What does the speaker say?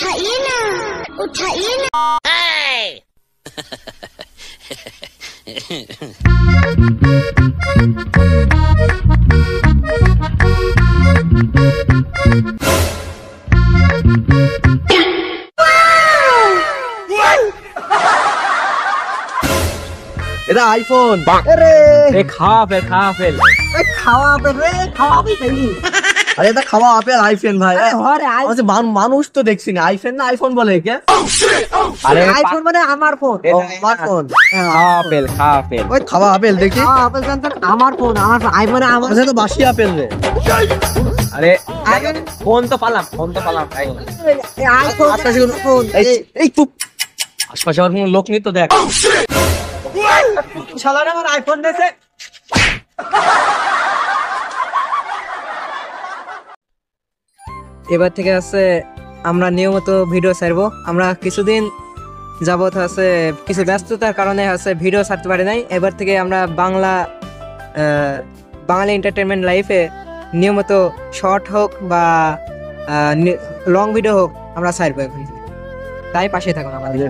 उठाइए ना, उठाइए ना। এটা আইফোন। अरे খাওয়া ফেল खावा पे रे खावा भी नहीं। আরে এটা খাওয়া আপেল আইফোন ভাই। अरे আচ্ছা মানুষ তো দেখছি না, আইফোন না আইফোন বলে কে? আরে आईफोन মানে আমার ফোন। ও, আমার ফোন। খাওয়া ফেল ওই খাওয়া আপেল দেখি। খাওয়া আপেল জানতেন আমার ফোন আইফোন আমার আচ্ছা তো বাসি আপেল রে। আরে আইফোন ফোন তো পালাম ভাই। আইফোন আশপাশে কোনো- ফোন এই চুপ, আশপাশে আমার কোনো লোক নেই তো দেখ। শালারা আমার আইফোন দিয়েছে। এবার থেকে আছে আমরা নিয়মিত ভিডিও ছাড়বো। আমরা কিছুদিন যাবত আছে কিছু ব্যস্ততার কারণে আছে ভিডিও ছাড়তে পারি নাই। এবার থেকে আমরা বাঙালি এন্টারটেনমেন্ট লাইফে নিয়মিত শর্ট হোক বা লং ভিডিও হোক আমরা ছাড়বো এখন। তাই পাশে থাকুন আমাদের।